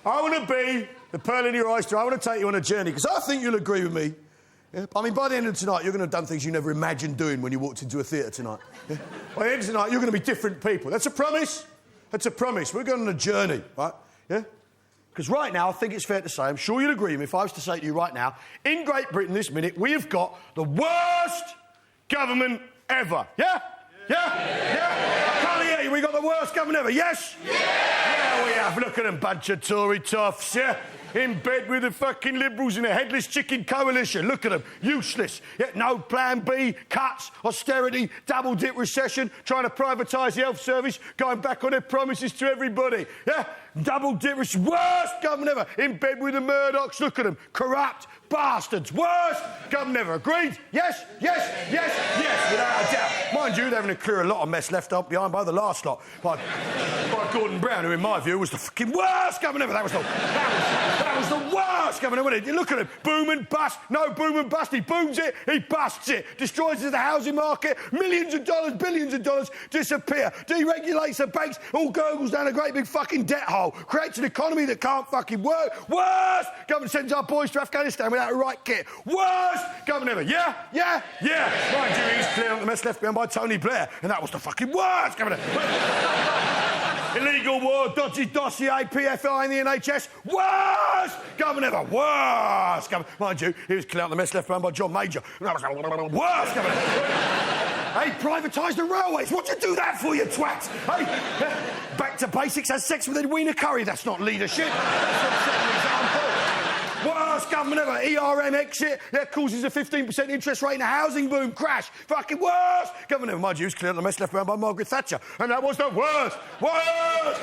I want to be the pearl in your oyster. I want to take you on a journey, because I think you'll agree with me. Yeah? I mean, by the end of tonight, you're going to have done things you never imagined doing when you walked into a theatre tonight. Yeah? By the end of tonight, you're going to be different people. That's a promise. That's a promise. We're going on a journey, right? Yeah? Because right now, I think it's fair to say, I'm sure you'll agree with me if I was to say to you right now, in Great Britain this minute, we have got the worst government ever. Yeah? Yeah? I can't hear you. We got the worst government ever. Yes? Yeah, we have. Look at them, bunch of Tory toffs, yeah? In bed with the fucking Liberals in a headless chicken coalition. Look at them. Useless. Yet no plan B, cuts, austerity, double-dip recession, trying to privatise the health service, going back on their promises to everybody. Yeah? Double-dip recession. Worst government ever. In bed with the Murdochs. Look at them. Corrupt bastards. Worst government ever. Agreed? Yes? Yes? Yes? Yes, without a doubt. Mind you, they're having to clear a lot of mess left up behind by the last lot. By Gordon Brown, who, in my view, was the fucking worst government ever. That was the worst government, wasn't it? Look at him. Boom and bust. No boom and bust. He booms it, he busts it. Destroys the housing market. Millions of dollars, billions of dollars disappear. Deregulates the banks. All gurgles down a great big fucking debt hole. Creates an economy that can't fucking work. Worst government sends our boys to Afghanistan without a right kit. Worst government ever. Yeah? Yeah? Yeah. Mind you, he's clearing up the mess left behind by Tony Blair. And that was the fucking worst government ever. Illegal war, dodgy dossier, PFI in the NHS. Worst government ever. Worst government. Mind you, he was clearing up the mess left behind by John Major. And that was the worst government ever. Hey, privatised the railways. What'd you do that for, you twat? Hey, back to basics, has sex with Edwina Curry. That's not leadership. That's not setting an example. Worst government ever. ERM exit. Yeah, causes a 15% interest rate and a housing boom. Crash. Fucking worst government ever. Mind you, he was clearing up the mess left behind by Margaret Thatcher. And that was the worst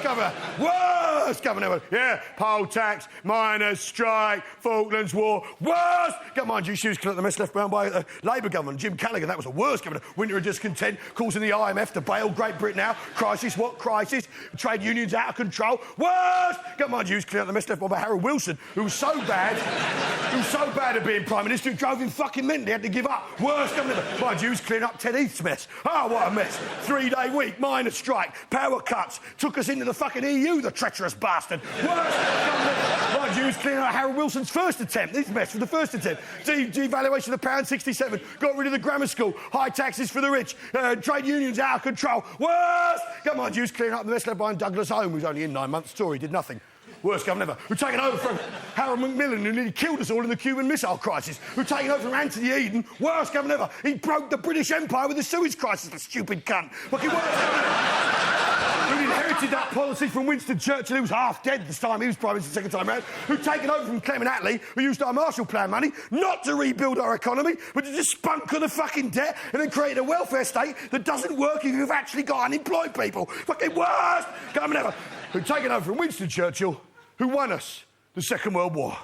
government. Worst government ever. Yeah, poll tax, miners' strike, Falklands War. Worst government. Mind you, she was clearing up the mess left behind by Labour government. Jim Callaghan, that was the worst government. Winter of discontent, causing the IMF to bail Great Britain out. Crisis, what crisis? Trade unions out of control. Worst government. Mind you, he was clearing up the mess left behind by Harold Wilson, who was so bad at being Prime Minister, it drove him fucking mental. He had to give up. Worst government ever. Mind you, he was clearing up Ted Heath's mess. Oh, what a mess. 3-day week, miners' strike, power cuts, took us into the fucking EU, the treacherous bastard. Worst government ever. Mind you, he was clearing up Harold Wilson's first attempt. This mess was the first attempt. Devaluation of the pound, 67. Got rid of the grammar school. High taxes for the rich. Trade unions out of control. Worst government. Mind you, he was clearing up the mess left behind Douglas Home, who was only in 9 months. Tory, did nothing. Worst government ever. We're taking over from Harold Macmillan, who nearly killed us all in the Cuban Missile Crisis. We're taking over from Anthony Eden. Worst government ever. He broke the British Empire with the Suez Crisis, the stupid cunt. Fucking worst government ever. Who inherited that policy from Winston Churchill, who was half dead this time he was Prime Minister the second time round. Who'd taken over from Clement Attlee, who used our Marshall Plan money not to rebuild our economy, but to just spunk on the fucking debt and then create a welfare state that doesn't work if you've actually got unemployed people. Fucking worst government ever. Who'd taken over from Winston Churchill, who won us the Second World War.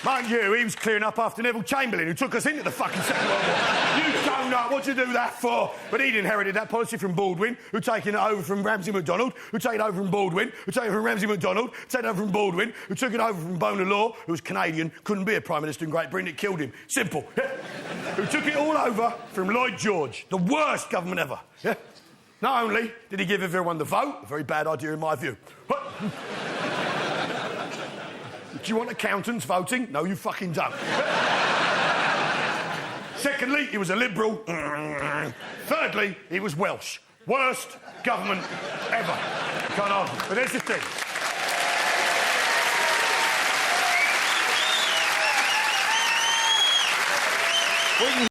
Mind you, he was clearing up after Neville Chamberlain, who took us into the fucking Second World War. You don't know what'd you do that for? But he'd inherited that policy from Baldwin, who'd taken it over from Ramsay MacDonald, who'd taken it over from Baldwin, who'd taken it from Ramsay MacDonald, taken it over from Baldwin, who took it over from Bonar Law, who was Canadian, couldn't be a Prime Minister in Great Britain, it killed him. Simple. Yeah? Who took it all over from Lloyd George, the worst government ever. Yeah? Not only did he give everyone the vote, a very bad idea in my view. Do you want accountants voting? No, you fucking don't. Secondly, he was a Liberal. Thirdly, he was Welsh. Worst government ever. Can't argue. But there's the thing.